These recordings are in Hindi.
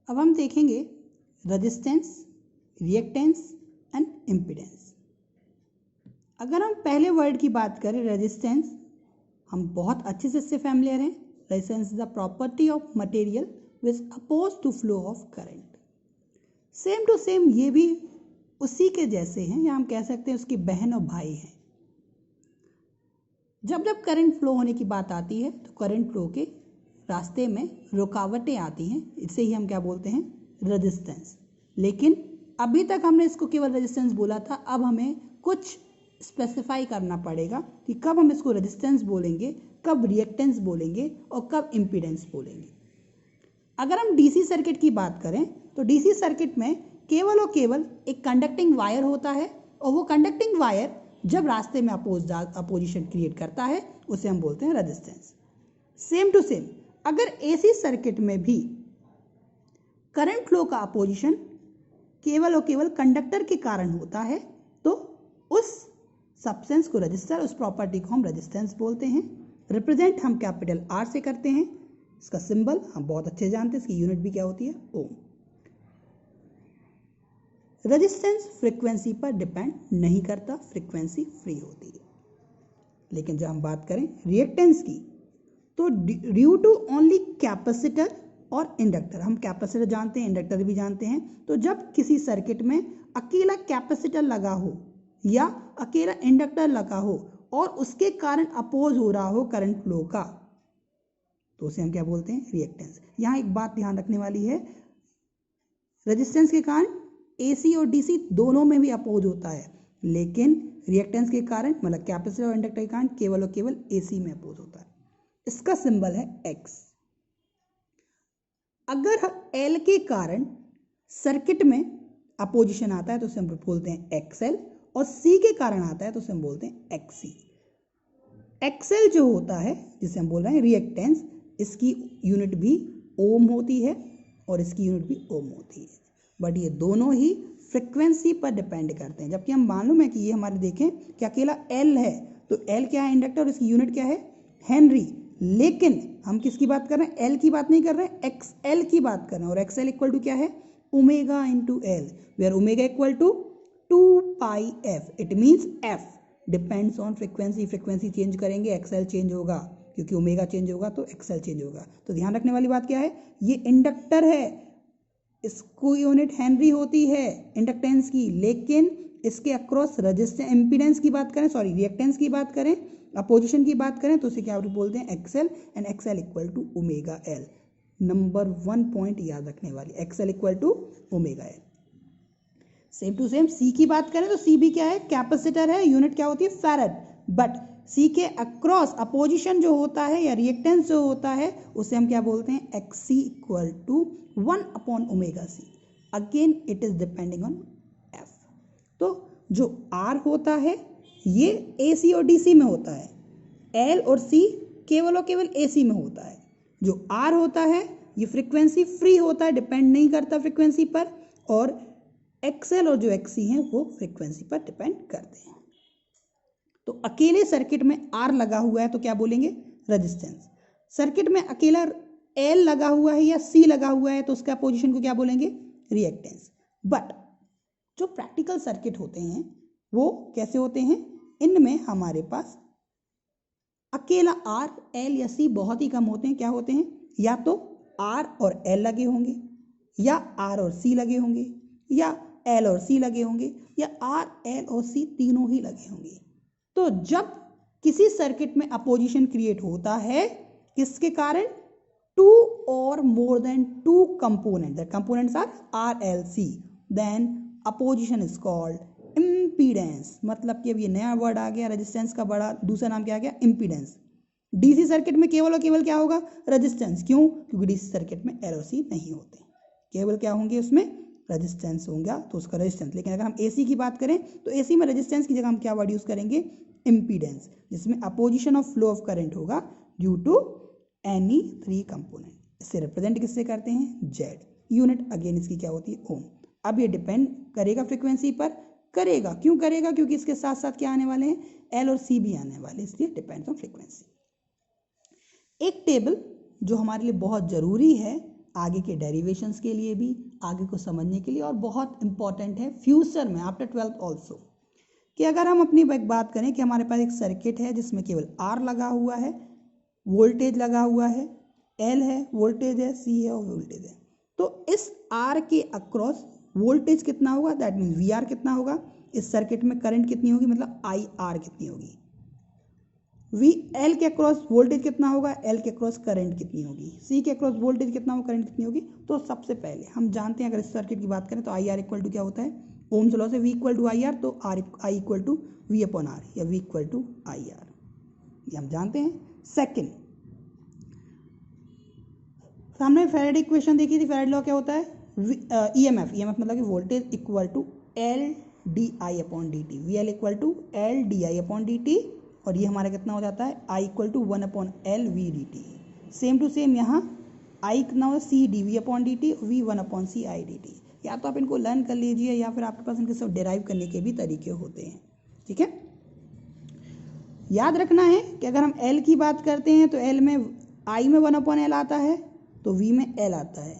अब हम देखेंगे रेजिस्टेंस, रिएक्टेंस एंड इम्पीडेंस। अगर हम पहले वर्ड की बात करें रेजिस्टेंस, हम बहुत अच्छे से इससे फैमिलियर हैं। Resistance is a property of material which oppose to flow of current. Same to same ये भी उसी के जैसे हैं, या हम कह सकते हैं उसकी बहन और भाई हैं। जब जब करंट फ्लो होने की बात आती है तो करंट फ्लो के रास्ते में रुकावटें आती हैं, इसे ही हम क्या बोलते हैं, रेजिस्टेंस। लेकिन अभी तक हमने इसको केवल रेजिस्टेंस बोला था, अब हमें कुछ स्पेसिफाई करना पड़ेगा कि कब हम इसको रेजिस्टेंस बोलेंगे, कब रिएक्टेंस बोलेंगे और कब इम्पीडेंस बोलेंगे। अगर हम डीसी सर्किट की बात करें तो डीसी सर्किट में केवल और केवल एक कंडक्टिंग वायर होता है, और वो कंडक्टिंग वायर जब रास्ते में अपोजिशन क्रिएट करता है उसे हम बोलते हैं रेजिस्टेंस। सेम टू सेम अगर एसी सर्किट में भी करंट फ्लो का अपोजिशन केवल और केवल कंडक्टर के कारण होता है तो उस सब्सटेंस को रेजिस्टर, उस प्रॉपर्टी को हम रेजिस्टेंस बोलते हैं। रिप्रेजेंट हम कैपिटल आर से करते हैं। इसका सिंबल हम बहुत अच्छे जानते हैं, इसकी यूनिट भी क्या होती है, ओम। रेजिस्टेंस फ्रीक्वेंसी पर डिपेंड नहीं करता, फ्रीक्वेंसी फ्री होती है। लेकिन जब हम बात करें रिएक्टेंस की तो ड्यू टू ओनली कैपेसिटर और इंडक्टर, हम कैपेसिटर जानते हैं, इंडक्टर भी जानते हैं, तो जब किसी सर्किट में अकेला कैपेसिटर लगा हो या अकेला इंडक्टर लगा हो और उसके कारण अपोज हो रहा हो करंट फ्लो का, तो उसे हम क्या बोलते हैं, रिएक्टेंस। यहाँ एक बात ध्यान रखने वाली है, रेजिस्टेंस के कारण एसी और डीसी दोनों में भी अपोज होता है, लेकिन रिएक्टेंस के कारण मतलब कैपेसिटर और इंडक्टर के कारण केवल और केवल एसी में अपोज होता है। इसका सिंबल है एक्स। अगर एल के कारण सर्किट में अपोजिशन आता है तो उसे हम बोलते हैं एक्सएल, और सी के कारण आता है तो उसे हम बोलते हैं एक्ससी। एक्सएल जो होता है जिसे हम बोल रहे हैं रिएक्टेंस, इसकी यूनिट भी ओम होती है और इसकी यूनिट भी ओम होती है, बट ये दोनों ही फ्रिक्वेंसी पर डिपेंड करते हैं। जबकि हम मालूम है कि ये हमारे देखें कि अकेला एल है तो एल क्या है, इंडक्टर, और इसकी यूनिट क्या है, हेनरी। लेकिन हम किसकी बात कर रहे हैं, एल की बात नहीं कर रहे हैं, एक्स एल की बात कर रहे हैं। और एक्स एल इक्वल टू क्या है, omega into L, where omega equal to 2 pi F. It means F depends on frequency. Frequency change करेंगे एक्सएल चेंज होगा, क्योंकि ओमेगा चेंज होगा तो एक्सएल चेंज होगा। तो ध्यान रखने वाली बात क्या है, ये इंडक्टर है, इसको यूनिट हेनरी होती है इंडक्टेंस की, लेकिन इसके अक्रॉस रेजिस्टेंस, इम्पीडेंस की बात करें, सॉरी रिएक्टेंस की बात करें, अपोजिशन की बात करें, तो उसे क्या बोलते हैं, XL, and XL equal to omega L. Number 1 point याद रखने वाली, XL equal to omega L. Same to same C की बात करें तो सी भी क्या है, कैपेसिटर है, यूनिट क्या होती है, फैराड, बट सी के अक्रॉस अपोजिशन जो होता है या रिएक्टेंस जो होता है उसे हम क्या बोलते हैं, XC equal to 1 upon omega C. Again it is depending on F. तो जो आर होता है ये एसी और डीसी में होता है, एल और सी केवल और केवल एसी में होता है। जो आर होता है ये फ्रीक्वेंसी फ्री होता है, डिपेंड नहीं करता फ्रीक्वेंसी पर, और एक्सएल और जो एक्ससी हैं वो फ्रीक्वेंसी पर डिपेंड करते हैं। तो अकेले सर्किट में आर लगा हुआ है तो क्या बोलेंगे, रेजिस्टेंस। सर्किट में अकेला एल लगा हुआ है या सी लगा हुआ है तो उसका पोजीशन को क्या बोलेंगे, रिएक्टेंस। बट जो प्रैक्टिकल सर्किट होते हैं वो कैसे होते हैं, इनमें हमारे पास अकेला आर, एल या सी बहुत ही कम होते हैं। क्या होते हैं, या तो आर और एल लगे होंगे, या आर और सी लगे होंगे, या एल और सी लगे होंगे, या आर, एल और सी तीनों ही लगे होंगे। तो जब किसी सर्किट में अपोजिशन क्रिएट होता है किसके कारण, 2 or more than 2 components, the components are R, L, C, then opposition is called impedance। मतलब कि अब ये नया वर्ड आ गया, रेजिस्टेंस का बड़ा दूसरा नाम क्या आ गया, इम्पीडेंस। डीसी सर्किट में केवल और केवल क्या होगा, रेजिस्टेंस। क्यों, क्योंकि डीसी सर्किट में एल और सी नहीं होते, केवल क्या होंगे उसमें, रेजिस्टेंस होगा तो उसका रेजिस्टेंस। लेकिन अगर हम एसी की बात करें तो एसी में रेजिस्टेंस की जगह हम क्या वर्ड यूज करेंगे, इम्पीडेंस, जिसमें opposition of flow of current होगा ड्यू टू एनी 3 कंपोनेंट। इससे रिप्रेजेंट किससे करते हैं, जेड। यूनिट अगेन इसकी क्या होती है, ओम। अब ये डिपेंड करेगा फ्रीक्वेंसी पर, करेगा, क्यों करेगा, क्योंकि इसके साथ साथ क्या आने वाले हैं, एल और सी भी आने वाले, इसलिए डिपेंड्स ऑन फ्रीक्वेंसी। एक टेबल जो हमारे लिए बहुत जरूरी है आगे के डेरिवेशंस के लिए भी, आगे को समझने के लिए, और बहुत इंपॉर्टेंट है फ्यूचर में आफ्टर 12th ऑल्सो, कि अगर हम अपनी बात करें कि हमारे पास एक सर्किट है जिसमें केवल आर लगा हुआ है, वोल्टेज लगा हुआ है, एल है, वोल्टेज है, सी है और वोल्टेज है, तो इस आर के अक्रॉस वोल्टेज कितना होगा, दैट मीन्स वी आर कितना होगा, इस सर्किट में करंट कितनी होगी, मतलब आई आर कितनी होगी, वी एल के अक्रॉस वोल्टेज कितना होगा, एल के अक्रॉस करंट कितनी होगी, सी के अक्रॉस वोल्टेज कितना होगा, करंट कितनी होगी। तो सबसे पहले हम जानते हैं, अगर इस सर्किट की बात करें तो आई आर इक्वल टू क्या होता है, ओम्स लॉ से V equal to I R, तो R I equal to V upon R या V equal to I R, ये हम जानते हैं। सेकेंड, सामने फैराडे इक्वेशन देखी थी, फैराडे लॉ क्या होता है, ईएमएफ, ईएमएफ मतलब कि voltage equal to L D I upon D T, V L equal to L D I upon D T, और ये हमारा कितना हो जाता है, I equal to 1 upon L V D T. Same to same यहाँ आई कितना होगा, C D V upon D T, V 1 upon C I D T. या तो आप इनको लर्न कर लीजिए या फिर आपके पास इनके सब डिराइव करने के भी तरीके होते हैं, ठीक है। याद रखना है कि अगर हम एल की बात करते हैं तो एल में आई में 1 अपॉन एल आता है, तो वी में एल आता है,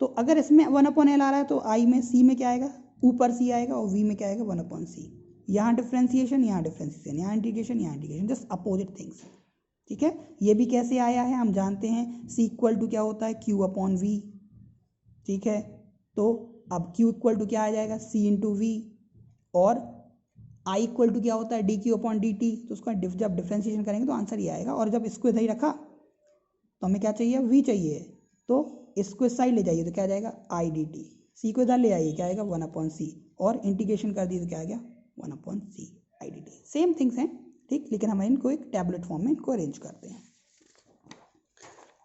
तो अगर इसमें 1 अपॉन एल आ रहा है तो आई में सी में क्या आएगा, ऊपर सी आएगा, और वी में क्या आएगा, 1 अपॉन सी। यहाँ डिफ्रेंसिएशन, यहाँ डिफ्रेंसिएशन, यहाँ इंटीग्रेशन, यहाँ इंटीग्रेशन, जस्ट अपोजिट थिंग्स, ठीक है। ये भी कैसे आया है हम जानते हैं, सी इक्वल टू क्या होता है, क्यू अपॉन वी, ठीक है। तो अब क्यू इक्वल टू क्या आ जाएगा, सी इंटू वी, और आई इक्वल टू क्या होता है, D Q upon D T. तो उसका जब डिफ्रेंसिएशन करेंगे तो आंसर ये आएगा, और जब इसको इधर ही रखा तो हमें क्या चाहिए, वी चाहिए, तो इसको इस साइड ले जाइए तो क्या आ जाएगा, आई डी टी, सी को इधर ले आइए क्या आएगा, 1 अपॉन सी, और इंटीग्रेशन कर दिए तो क्या आ गया, 1 upon C I D T. Same things हैं, ठीक, लेकिन हम इनको एक टैबलेट फॉर्म में इनको अरेंज करते हैं।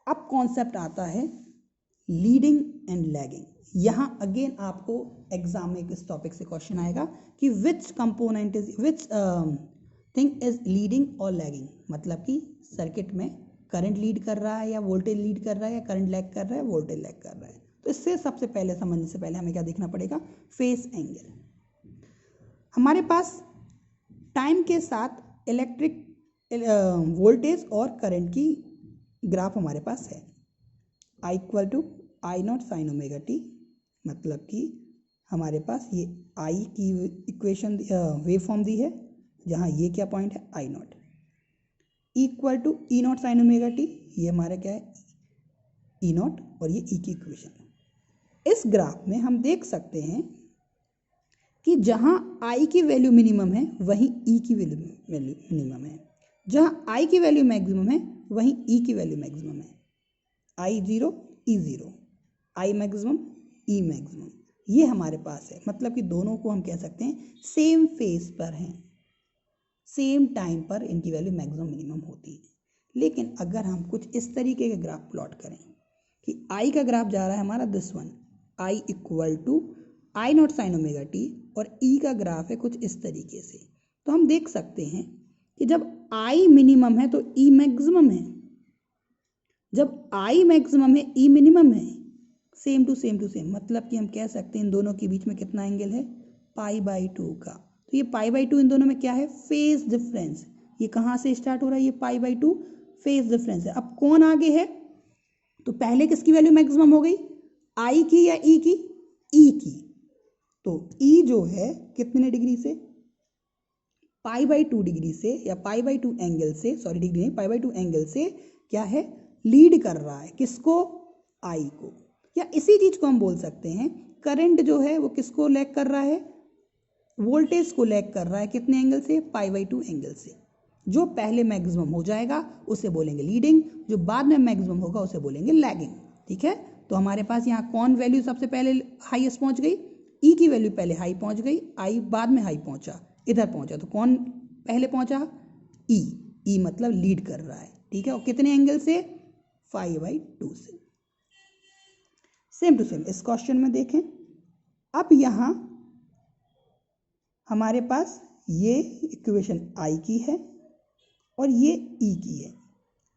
अब कॉन्सेप्ट आता है लीडिंग एंड लैगिंग। यहाँ अगेन आपको एग्जाम में इस टॉपिक से क्वेश्चन आएगा कि विच component is which thing is leading और लैगिंग, मतलब कि सर्किट में करंट लीड कर रहा है या वोल्टेज लीड कर रहा है, या करंट लैग कर रहा है, वोल्टेज लैग कर रहा है। तो इससे सबसे पहले समझने से पहले हमें क्या देखना पड़ेगा, फेस एंगल। हमारे पास टाइम के साथ इलेक्ट्रिक वोल्टेज और करंट की ग्राफ हमारे पास है, I equal to I not sine omega T, मतलब कि हमारे पास ये आई की इक्वेशन वेव फॉर्म दी है, जहाँ ये क्या पॉइंट है, I naught, equal to E naught sine omega T, ये हमारा क्या है, ई नॉट, और ये ई की इक्वेशन। इस ग्राफ में हम देख सकते हैं कि जहाँ आई की वैल्यू मिनिमम है वहीं ई की वैल्यू मिनिमम है, जहाँ आई की वैल्यू मैक्सिमम है वहीं ई की वैल्यू मैक्सिमम है, I zero E zero, I maximum E maximum, ये हमारे पास है। मतलब कि दोनों को हम कह सकते हैं सेम फेज पर हैं, सेम टाइम पर इनकी वैल्यू मैक्सिमम मिनिमम होती है। लेकिन अगर हम कुछ इस तरीके के ग्राफ प्लॉट करें कि आई का ग्राफ जा रहा है हमारा this one, I equal to I not sine omega T, और ई का ग्राफ है कुछ इस तरीके से, तो हम देख सकते हैं कि जब आई मिनिमम है तो ई मैक्सिमम है, जब आई मैक्सिमम है ई मिनिमम है, सेम टू सेम, मतलब कि हम कह सकते हैं इन दोनों के बीच में कितना एंगल है, पाई बाई 2 का। तो ये पाई बाई 2 इन दोनों में क्या है, फेज डिफरेंस। ये कहाँ से स्टार्ट हो रहा है, ये पाई बाई 2 फेज डिफरेंस है। अब कौन आगे है, तो पहले किसकी वैल्यू मैक्सिमम हो गई, आई की या ई की, ई की। तो ई जो है कितने डिग्री से, पाई बाई 2 डिग्री से, या पाई बाई 2 एंगल से, सॉरी डिग्री नहीं, पाई बाई 2 एंगल से क्या है, लीड कर रहा है किसको, आई को। या इसी चीज को हम बोल सकते हैं करंट जो है वो किसको लैग कर रहा है, वोल्टेज को लैग कर रहा है, कितने एंगल से, पाई बाई 2 एंगल से। जो पहले मैक्सिमम हो जाएगा उसे बोलेंगे लीडिंग, जो बाद में मैक्सिमम होगा उसे बोलेंगे लैगिंग, ठीक है। तो हमारे पास यहाँ कौन वैल्यू सबसे पहले हाईएस्ट पहुंच गई, ई की वैल्यू पहले हाई पहुंच गई, आई बाद में हाई पहुंचा, इधर पहुंचा, तो कौन पहले पहुंचा, ई, ई मतलब लीड कर रहा है, ठीक है। और कितने एंगल से, 5/2 से। सेम टू सेम इस क्वेश्चन में देखें, अब यहाँ हमारे पास ये इक्वेशन आई की है और ये ई की है।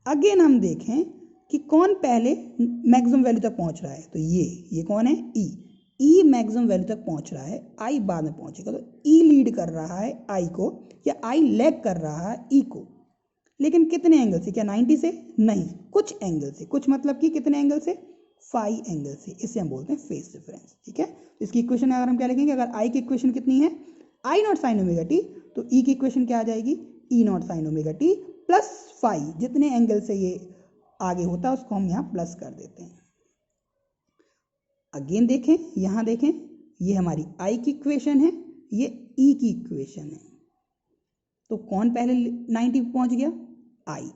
अगेन हम देखें कि कौन पहले मैक्सिमम वैल्यू तक पहुंच रहा है, तो ये कौन है, ई मैक्सिमम वैल्यू तक पहुंच रहा है, आई बाद में पहुंचेगा। तो ई लीड कर रहा है आई को, या आई लैग कर रहा है ई को, लेकिन कितने एंगल से, क्या 90 से, नहीं, कुछ एंगल से, कुछ मतलब कि कितने एंगल से, फाई एंगल से, इसे हम बोलते हैं फेज डिफरेंस। ठीक है, तो इसकी इक्वेशन अगर हम क्या लिखेंगे, अगर आई की इक्वेशन कितनी है, I not sine omega T, तो ई की इक्वेशन क्या आ जाएगी, E naught sine omega T plus phi, जितने एंगल से ये आगे होता है उसको हम यहाँ प्लस कर देते हैं। अगेन देखें, यहाँ देखें, ये हमारी आई की इक्वेशन है, ये ई की इक्वेशन है, तो कौन पहले 90 पे पहुंच गया, आई,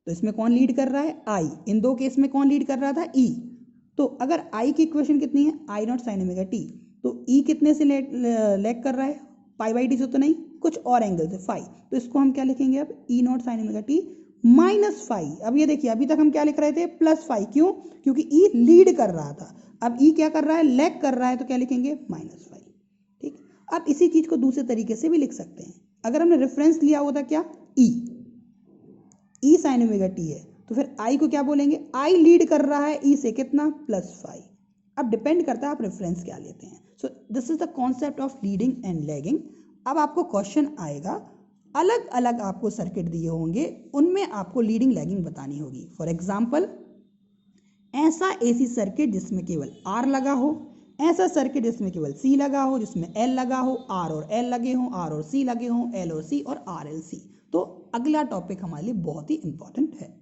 तो इसमें कौन लीड कर रहा है, आई, इन दो केस में कौन लीड कर रहा था, ई। तो अगर आई की इक्वेशन कितनी है, I not sine omega T, तो ई कितने से लैग कर रहा है, पाई बाई टी से तो नहीं, कुछ और एंगल से, फाई, तो इसको हम क्या लिखेंगे अब, E naught sine omega T minus phi. अब ये देखिए, अभी तक हम क्या लिख रहे थे, प्लस फाई, क्यों, क्योंकि ई लीड कर रहा था, अब ई क्या कर रहा है, लैग कर रहा है, तो क्या लिखेंगे, माइनस फाई। ठीक, अब इसी चीज को दूसरे तरीके से भी लिख सकते हैं, अगर हमने रेफरेंस लिया होता क्या, ई साइन ओमेगा टी है, तो फिर आई को क्या बोलेंगे, आई लीड कर रहा है ई से कितना, प्लस फाई। अब डिपेंड करता है आप रेफरेंस क्या लेते हैं। So this is the concept of leading and lagging. अब आपको क्वेश्चन आएगा, अलग अलग आपको सर्किट दिए होंगे, उनमें आपको लीडिंग लैगिंग बतानी होगी। फॉर एग्जाम्पल, ऐसा एसी सर्किट जिसमें केवल आर लगा हो, ऐसा सर्किट जिसमें केवल सी लगा हो, जिसमें एल लगा हो, आर और एल लगे हों, आर और सी लगे हों, एल और सी और आर एल सी। तो अगला टॉपिक हमारे लिए बहुत ही इंपॉर्टेंट है।